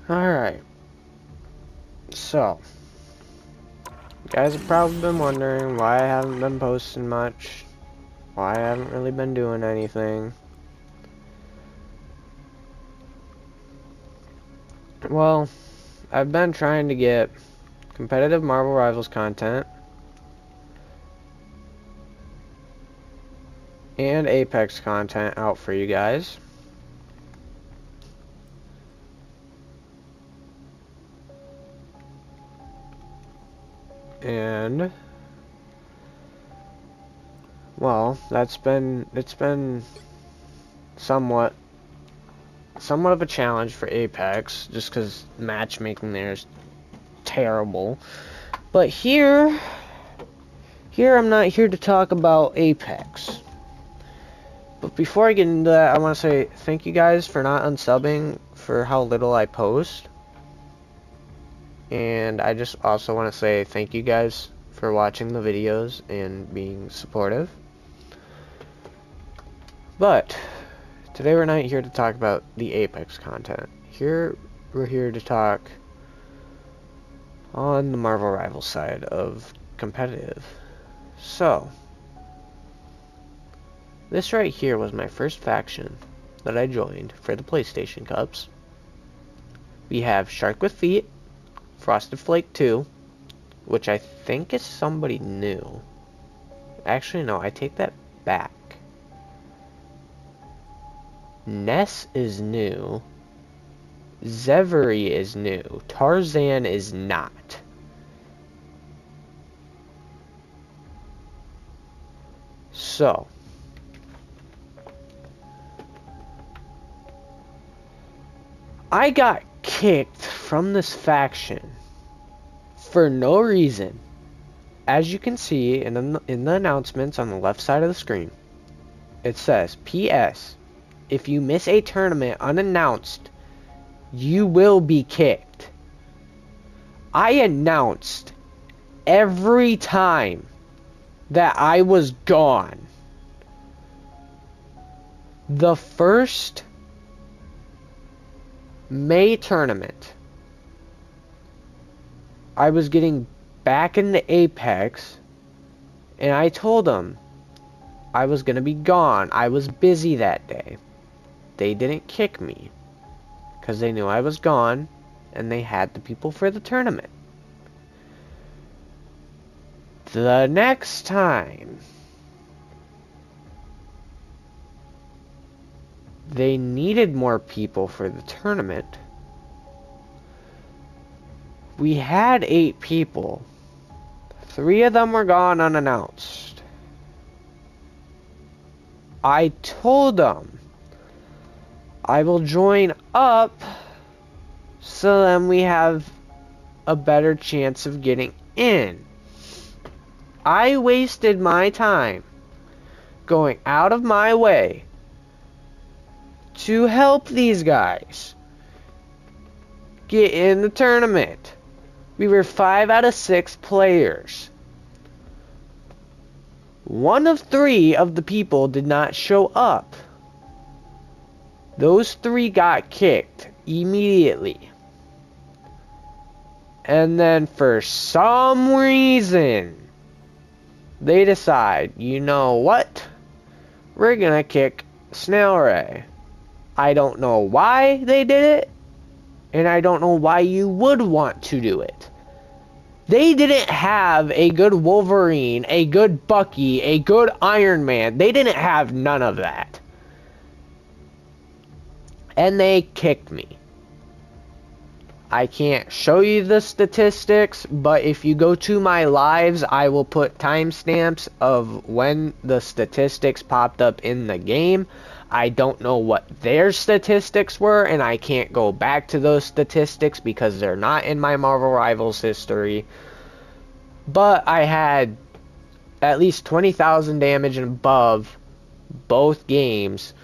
Alright. So, you guys have probably been wondering why I haven't been posting much. Why I haven't really been doing anything. Well, I've been trying to get competitive Marvel Rivals content and Apex content out for you guys. And well, it's been somewhat of a challenge for Apex, just because matchmaking there is terrible. But here I'm not here to talk about Apex. But before I get into that, I want to say thank you guys for not unsubbing for how little I post. And I just also want to say thank you guys for watching the videos and being supportive. But today we're not here to talk about the Apex content. We're here to talk on the Marvel Rivals side of competitive. So, this right here was my first faction that I joined for the PlayStation Cups. We have Shark with Feet, Frosted Flake 2, which I think is somebody new. Actually, no, I take that back. Ness is new. Zevery is new. Tarzan is not. So, I got kicked from this faction for no reason. As you can see in the announcements on the left side of the screen, it says, P.S. If you miss a tournament unannounced, you will be kicked. I announced every time that I was gone. The first May tournament, I was getting back into Apex, and I told them I was going to be gone. I was busy that day. They didn't kick me because they knew I was gone and they had the people for the tournament. The next time they needed more people for the tournament, we had 8 people. 3 of them were gone unannounced. I told them I will join up so then we have a better chance of getting in. I wasted my time going out of my way to help these guys get in the tournament. We were 5 out of 6 players. 1 of 3 of the people did not show up. Those 3 got kicked immediately. And then for some reason, they decide, you know what? We're gonna kick Snail Ray. I don't know why they did it, and I don't know why you would want to do it. They didn't have a good Wolverine, a good Bucky, a good Iron Man. They didn't have none of that. And they kicked me. I can't show you the statistics, but if you go to my lives, I will put timestamps of when the statistics popped up in the game. I don't know what their statistics were, and I can't go back to those statistics because they're not in my Marvel Rivals history. But I had at least 20,000 damage and above both games.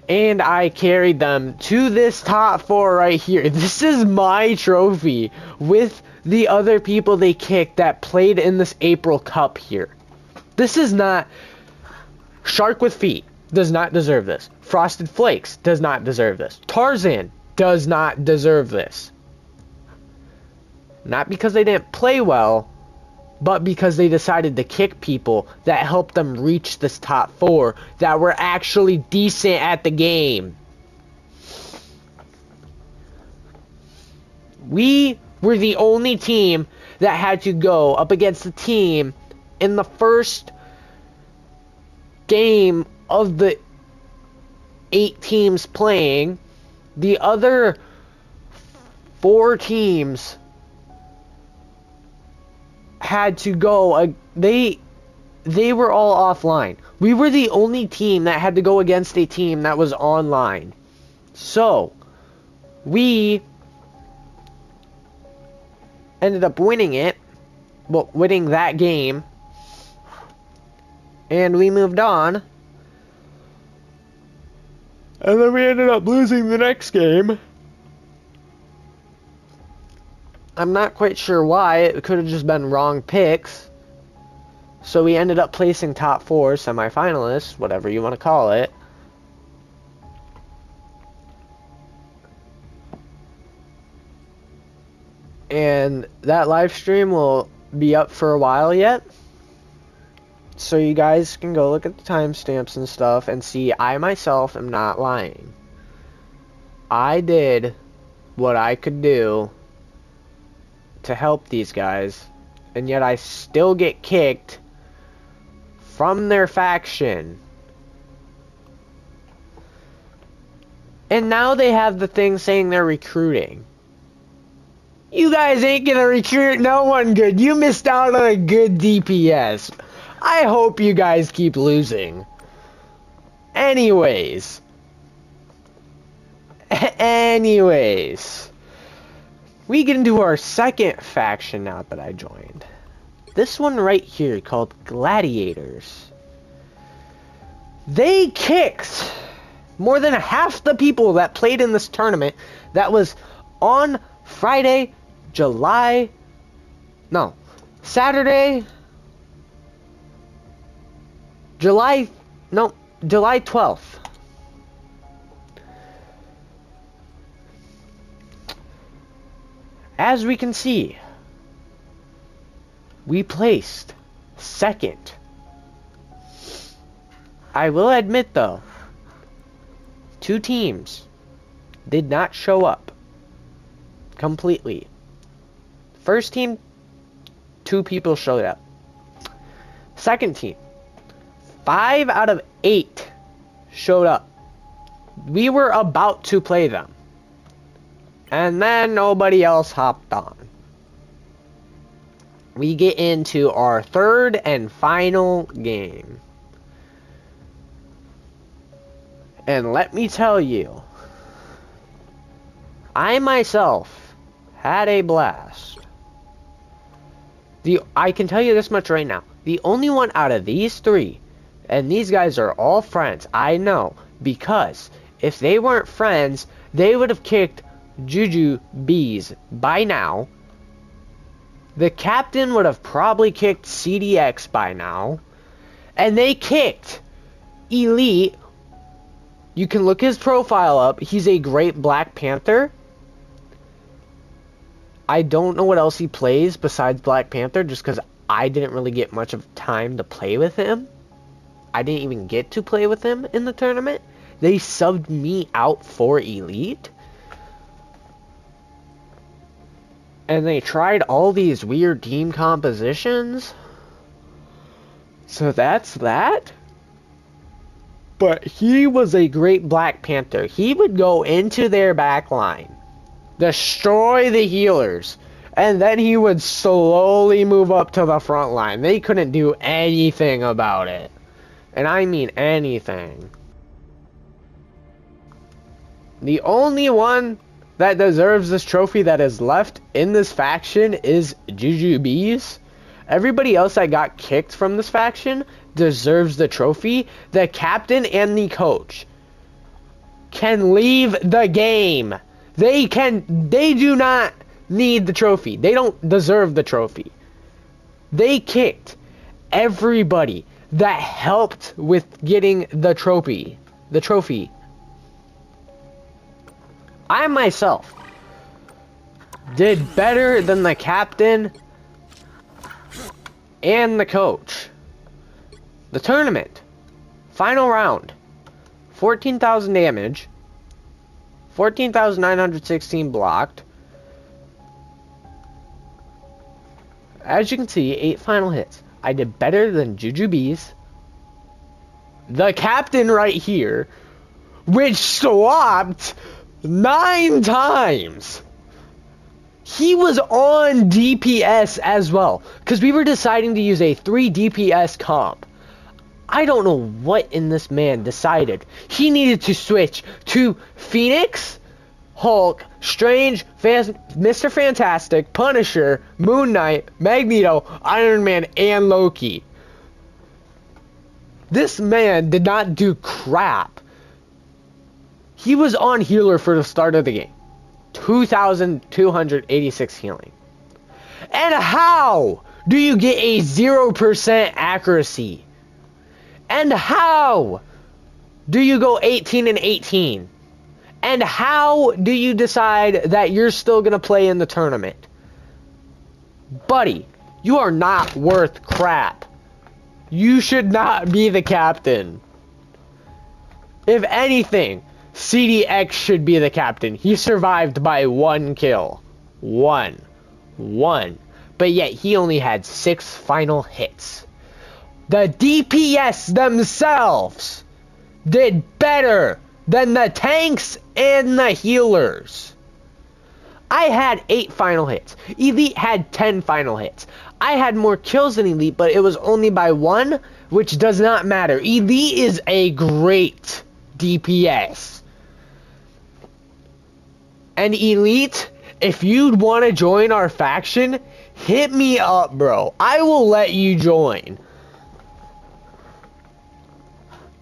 And I carried them to this top 4 right here. This is my trophy with the other people they kicked that played in this April Cup here. This is not... Shark with Feet does not deserve this. Frosted Flakes does not deserve this. Tarzan does not deserve this. Not because they didn't play well, but because they decided to kick people that helped them reach this top 4 that were actually decent at the game. We were the only team that had to go up against the team in the first game of the 8 teams playing. The other 4 teams had to go. They were all offline. We were the only team that had to go against a team that was online. So, we ended up winning it. Well, winning that game. And we moved on. And then we ended up losing the next game. I'm not quite sure why. It could have just been wrong picks. So we ended up placing top 4, semifinalists, whatever you want to call it. And that live stream will be up for a while yet. So you guys can go look at the timestamps and stuff and see I myself am not lying. I did what I could do to help these guys, and yet I still get kicked from their faction. And now they have the thing saying they're recruiting. You guys ain't gonna recruit no one good. You missed out on a good DPS. I hope you guys keep losing. Anyways. We get into our second faction now that I joined. This one right here called Gladiators. They kicked more than half the people that played in this tournament that was on Saturday, July 12th. As we can see, we placed second. I will admit though, 2 teams did not show up completely. First team, 2 people showed up. Second team, 5 out of 8 showed up. We were about to play them. And then nobody else hopped on. We get into our third and final game. And let me tell you, I myself had a blast. I can tell you this much right now. The only one out of these 3, and these guys are all friends, I know, because if they weren't friends, they would have kicked Juju Bees by now. The captain would have probably kicked CDX by now. And they kicked Elite. You can look his profile up. He's a great Black Panther. I don't know what else he plays besides Black Panther, just because I didn't really get much of time to play with him. I didn't even get to play with him in the tournament. They subbed me out for Elite. And they tried all these weird team compositions. So that's that. But he was a great Black Panther. He would go into their back line, destroy the healers, and then he would slowly move up to the front line. They couldn't do anything about it. And I mean anything. The only one that deserves this trophy that is left in this faction is Juju Bees. Everybody else that got kicked from this faction deserves the trophy. The captain and the coach can leave the game. They do not need the trophy. They don't deserve the trophy. They kicked everybody that helped with getting the trophy. I myself did better than the captain and the coach. The tournament, final round, 14,000 damage, 14,916 blocked. As you can see, 8 final hits. I did better than Jujubes, the captain right here, which swapped 9 times. He was on DPS as well, because we were deciding to use a 3 DPS comp. I don't know what in this man decided. He needed to switch to Phoenix, Hulk, Strange, Mr. Fantastic, Punisher, Moon Knight, Magneto, Iron Man, and Loki. This man did not do crap. He was on healer for the start of the game. 2,286 healing. And how do you get a 0% accuracy? And how do you go 18 and 18? And how do you decide that you're still going to play in the tournament? Buddy, you are not worth crap. You should not be the captain. If anything, CDX should be the captain. He survived by 1 kill. One. But yet he only had 6 final hits. The DPS themselves did better than the tanks and the healers. I had 8 final hits. Elite had 10 final hits. I had more kills than Elite, but it was only by 1, which does not matter. Elite is a great DPS. And Elite, if you'd want to join our faction, hit me up, bro. I will let you join.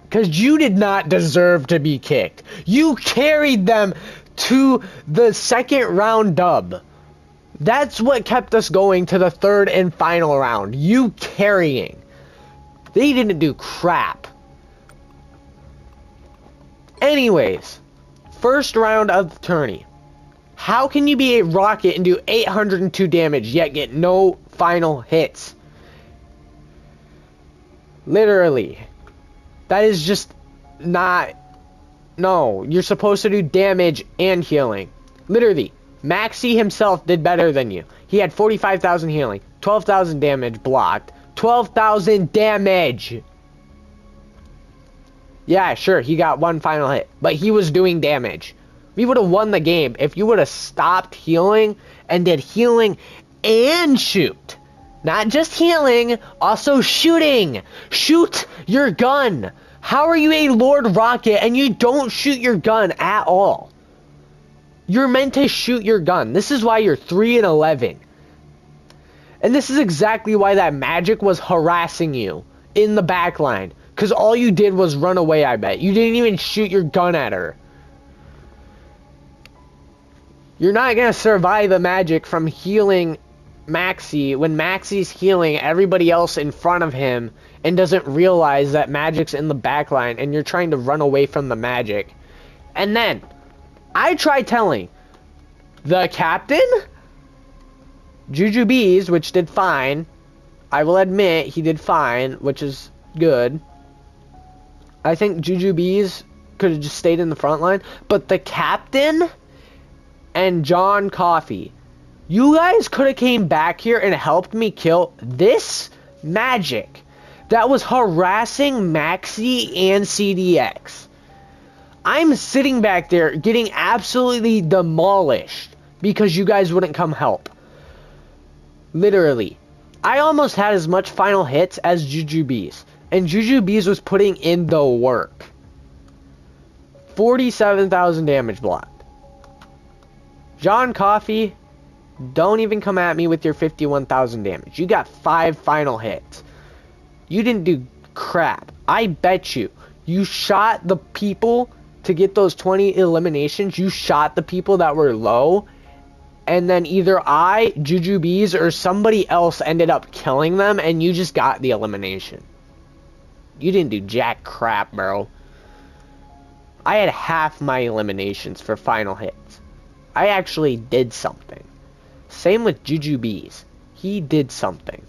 Because you did not deserve to be kicked. You carried them to the 2nd round dub. That's what kept us going to the 3rd and final round. You carrying. They didn't do crap. Anyways, 1st round of the tourney. How can you be a rocket and do 802 damage yet get no final hits? Literally. That is just not... No, you're supposed to do damage and healing. Literally, Maxi himself did better than you. He had 45,000 healing, 12,000 damage blocked, 12,000 damage. Yeah, sure, he got 1 final hit, but he was doing damage. We would have won the game if you would have stopped healing and did healing and shoot. Not just healing, also shooting. Shoot your gun. How are you a Lord Rocket and you don't shoot your gun at all? You're meant to shoot your gun. This is why you're 3 and 11. And this is exactly why that magic was harassing you in the back line. Because all you did was run away, I bet. You didn't even shoot your gun at her. You're not going to survive the magic from healing Maxi when Maxi's healing everybody else in front of him and doesn't realize that magic's in the back line and you're trying to run away from the magic. And then, I tried telling the captain, Jujubes, which did fine. I will admit he did fine, which is good. I think Jujubes could have just stayed in the front line. But the captain and John Coffey, you guys could have came back here and helped me kill this magic that was harassing Maxi and CDX. I'm sitting back there getting absolutely demolished because you guys wouldn't come help. Literally. I almost had as much final hits as Jujubes. And Jujubes was putting in the work. 47,000 damage blocked. John Coffey, don't even come at me with your 51,000 damage. You got 5 final hits. You didn't do crap. I bet you. You shot the people to get those 20 eliminations. You shot the people that were low. And then either I, Jujubes, or somebody else ended up killing them. And you just got the elimination. You didn't do jack crap, bro. I had half my eliminations for final hits. I actually did something. Same with Jujubes. He did something.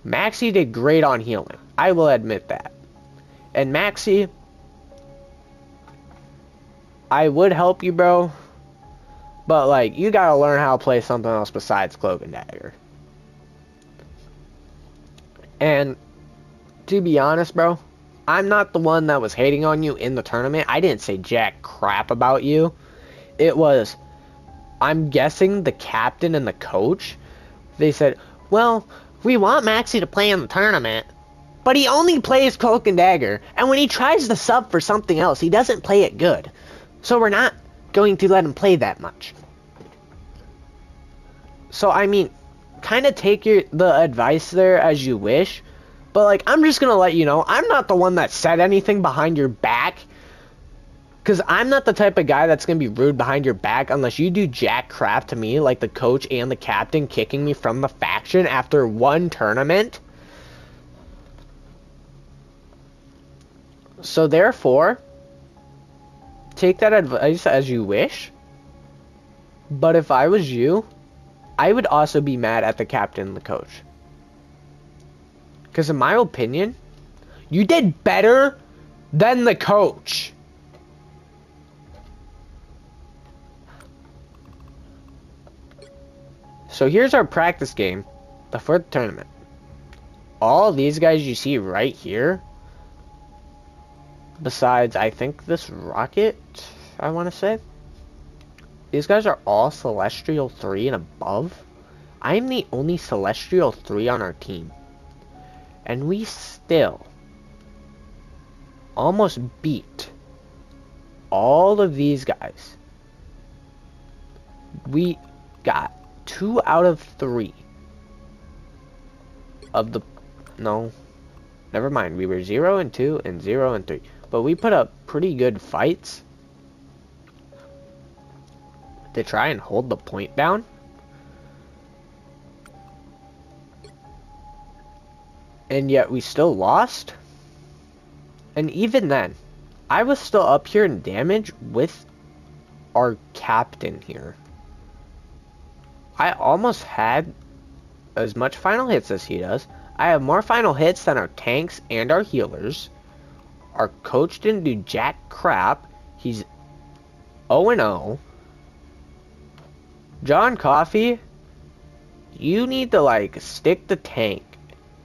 Maxie did great on healing. I will admit that. And Maxie, I would help you, bro. But, like, you gotta learn how to play something else besides Cloak and Dagger. And, to be honest, bro, I'm not the one that was hating on you in the tournament. I didn't say jack crap about you. It was, I'm guessing the captain and the coach, they said, well, we want Maxie to play in the tournament, but he only plays Cloak and Dagger, and when he tries to sub for something else, he doesn't play it good. So we're not going to let him play that much. So, I mean, kind of take the advice there as you wish, but, like, I'm just gonna let you know, I'm not the one that said anything behind your back, because I'm not the type of guy that's gonna be rude behind your back unless you do jack crap to me, like the coach and the captain kicking me from the faction after one tournament. So, therefore, take that advice as you wish, but if I was you, I would also be mad at the captain and the coach. Because in my opinion, you did better than the coach. So here's our practice game for the tournament. All of these guys you see right here, besides I think this rocket, I want to say, these guys are all Celestial 3 and above. I'm the only Celestial 3 on our team. And we still almost beat all of these guys. We got 2 out of 3 of the... No. Never mind. We were 0 and 2 and 0 and 3. But we put up pretty good fights to try and hold the point down. And yet we still lost. And even then, I was still up here in damage with our captain here. I almost had as much final hits as he does. I have more final hits than our tanks and our healers. Our coach didn't do jack crap. He's 0-0. John Coffey, you need to, like, stick the tank.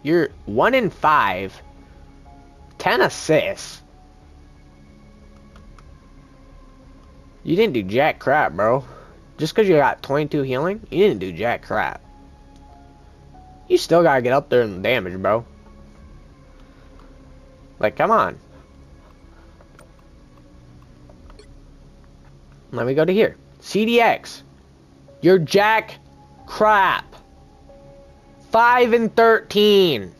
You're 1-5. 10 assists. You didn't do jack crap, bro. Just because you got 22 healing, you didn't do jack crap. You still gotta get up there in the damage, bro. Like, come on. Let me go to here. CDX. You're jack crap. 5-13.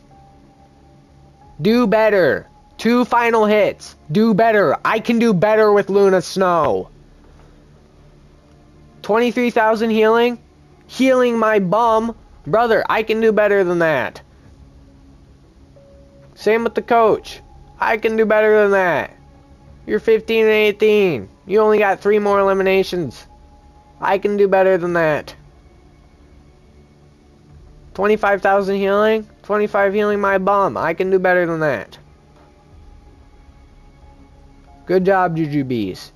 Do better. 2 final hits. Do better. I can do better with Luna Snow. 23,000 healing. Healing my bum. Brother, I can do better than that. Same with the coach. I can do better than that. You're 15 and 18. You only got 3 more eliminations. I can do better than that. 25,000 healing. 25 healing my bum. I can do better than that. Good job, Jujubes.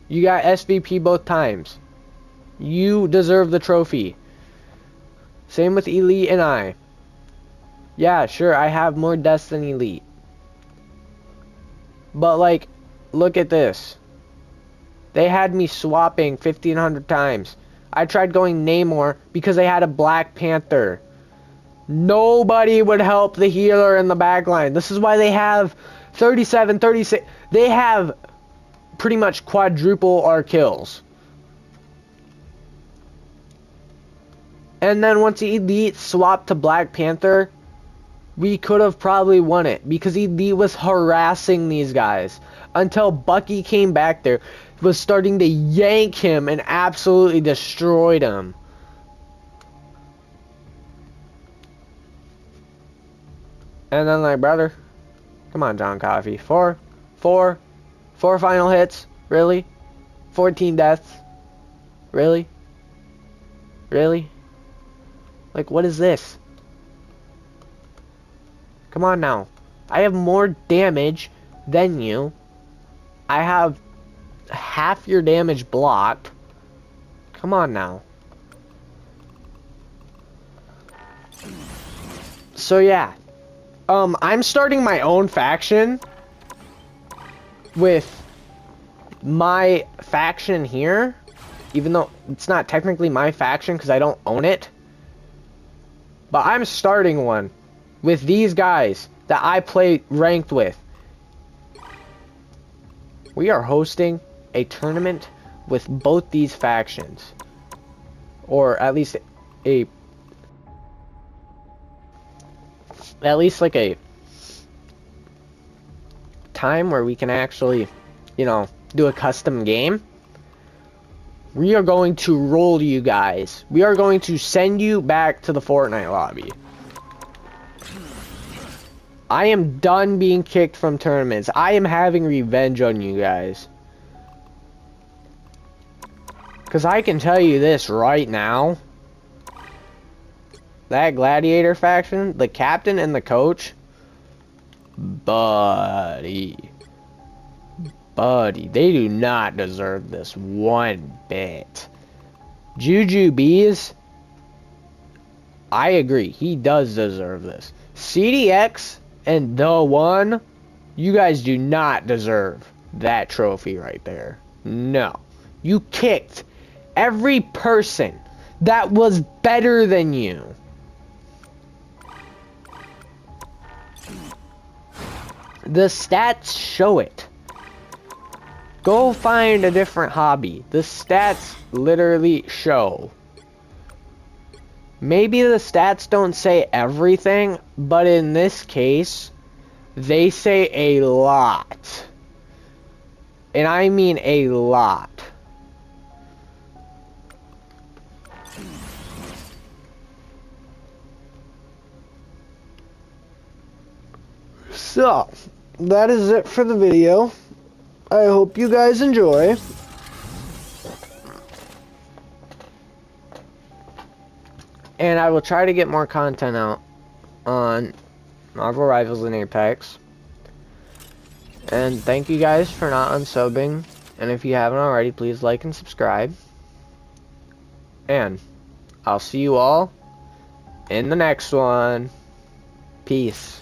You got SVP both times. You deserve the trophy. Same with Elite and I. Yeah, sure, I have more deaths than Elite. But, like, look at this. They had me swapping 1,500 times. I tried going Namor because they had a Black Panther. Nobody would help the healer in the backline. This is why they have 37, 36. They have pretty much quadruple our kills. And then once Elite swapped to Black Panther, we could have probably won it. Because Elite was harassing these guys. Until Bucky came back there. Was starting to yank him and absolutely destroyed him. And then, like, brother, come on, John Coffey. 4, 4, 4 final hits? Really? 14 deaths? Really? Really? Like, what is this? Come on now. I have more damage than you. I have half your damage blocked. Come on now. So yeah. I'm starting my own faction with my faction here, even though it's not technically my faction because I don't own it. But I'm starting one with these guys that I play ranked with. We are hosting a tournament with both these factions. Or at least like a time where we can actually, you know, do a custom game. We are going to roll you guys. We are going to send you back to the Fortnite lobby. I am done being kicked from tournaments. I am having revenge on you guys. Because I can tell you this right now. That Gladiator faction, the captain and the coach, buddy, they do not deserve this one bit. Juju Bees, I agree, he does deserve this. CDX and The One, you guys do not deserve that trophy right there. No. You kicked every person that was better than you. The stats show it. Go find a different hobby. The stats literally show. Maybe the stats don't say everything, but in this case, they say a lot. And I mean a lot. So, that is it for the video. I hope you guys enjoy. And I will try to get more content out on Marvel Rivals and Apex. And thank you guys for not unsubbing. And if you haven't already, please like and subscribe. And I'll see you all in the next one. Peace.